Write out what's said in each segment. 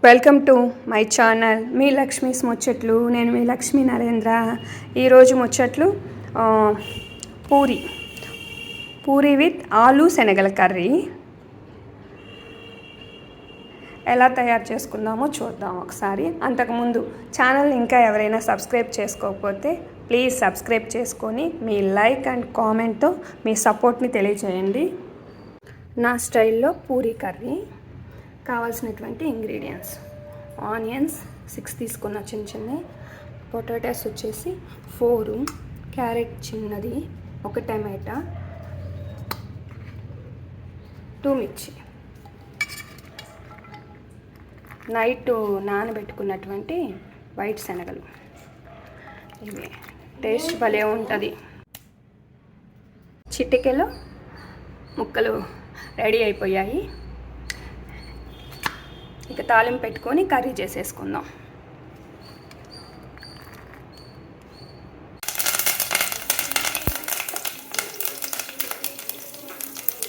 Welcome to my channel మీ లక్ష్మీస్ ముచ్చట్లు. నేను మీ లక్ష్మీ నరేంద్ర. ఈరోజు ముచ్చట్లు పూరి విత్ ఆలు శనగల కర్రీ ఎలా తయారు చేసుకుందామో చూద్దాం ఒకసారి. అంతకుముందు ఛానల్ ఇంకా ఎవరైనా సబ్స్క్రైబ్ చేసుకోకపోతే ప్లీజ్ సబ్స్క్రైబ్ చేసుకొని మీ లైక్ అండ్ కామెంట్తో మీ సపోర్ట్ని తెలియజేయండి. నా స్టైల్లో పూరీ కర్రీ కావాల్సినటువంటి ఇంగ్రీడియంట్స్: ఆనియన్స్ 6 తీసుకున్న చిన్న, పొటాటోస్ వచ్చేసి 4, క్యారెట్ చిన్నది, 1 టమాటా, 2 మిర్చి, నైట్ నానబెట్టుకున్నటువంటి వైట్ శనగలు. ఇవి టేస్ట్ భలే ఉంటుంది. చిటికెలో ముక్కలు రెడీ అయిపోయాయి. ఇక తాలింపు పెట్టుకొని కర్రీ చేసేసుకుందాం.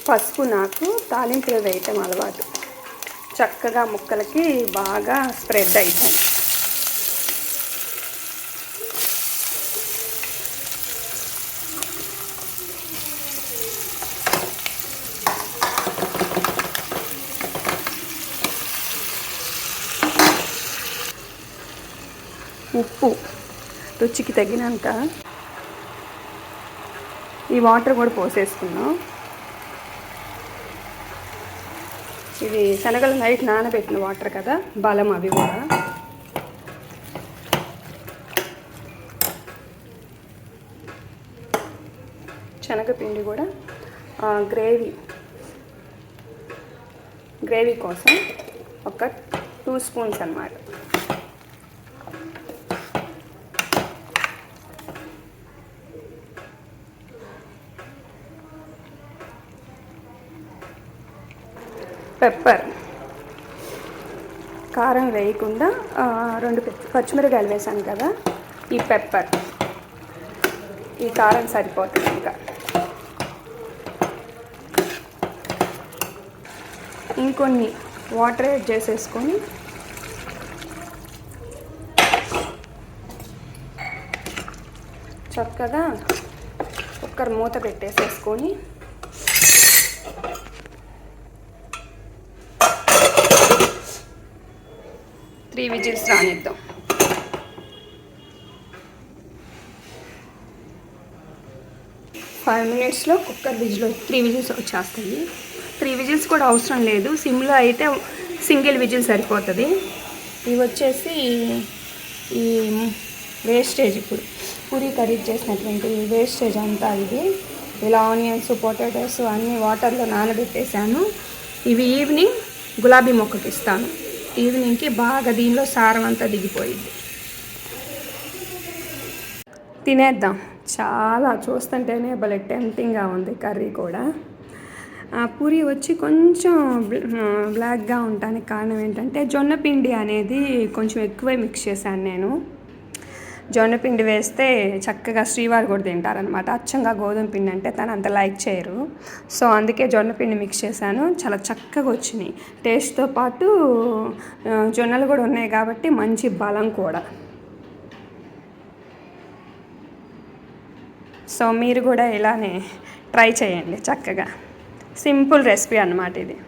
పసుపు నాకు తాలింపులో వేయటం అలవాటు. చక్కగా ముక్కలకి బాగా స్ప్రెడ్ అవుతాయి. ఉప్పు రుచికి తగినంత. ఈ వాటర్ కూడా పోసేసుకున్నాం. ఇది శనగలు నైట్ నానబెట్టిన వాటర్ కదా, బలం అవి కూడా. శనగపిండి కూడా గ్రేవీ కోసం ఒక 2 స్పూన్స్ అన్నమాట. పెప్పర్, కారం వేయకుండా 2 పచ్చిమిరకాయలు వేసాను కదా, ఈ పెప్పర్, ఈ కారం సరిపోతుంది. ఇంకా ఇంకొన్ని వాటర్ యాడ్ చేసేసుకొని చక్కగా కుక్కర్ మూత పెట్టేసేసుకొని 3 విజిల్స్ రానిద్దాం. ఫైవ్ మినిట్స్లో కుక్కర్ 3 విజిల్స్ వచ్చేస్తాయి. 3 విజిల్స్ కూడా అవసరం లేదు, సిమ్లో అయితే సింగిల్ విజిల్ సరిపోతుంది. ఇవి వచ్చేసి ఈ వేస్టేజ్, ఇప్పుడు పూరీ కర్రీ చేసినటువంటి వేస్టేజ్ అంతా ఇది. ఇలా ఆనియన్స్, పొటాటోస్ అన్నీ వాటర్లో నానబెట్టేశాను. ఇవి ఈవినింగ్ గులాబీ మొక్కకి ఇస్తాను. ఈవినింగ్కి బాగా దీనిలో సారం అంతా దిగిపోయింది. తినేద్దాం. చాలా చూస్తుంటేనే భలే టెంప్టింగ్గా ఉంది కర్రీ కూడా. పూరి వచ్చి కొంచెం బ్లాక్గా ఉండడానికి కారణం ఏంటంటే జొన్నపిండి అనేది కొంచెం ఎక్కువే మిక్స్ చేశాను నేను. జొన్నపిండి వేస్తే చక్కగా శ్రీవారు కూడా తింటారనమాట. అచ్చంగా గోధుమ పిండి అంటే తను అంత లైక్ చేయరు. సో అందుకే జొన్నపిండి మిక్స్ చేశాను. చాలా చక్కగా వచ్చినాయి. టేస్ట్తో పాటు జొన్నలు కూడా ఉన్నాయి కాబట్టి మంచి బలం కూడా. సో మీరు కూడా ఇలానే ట్రై చేయండి. చక్కగా సింపుల్ రెసిపీ అన్నమాట ఇది.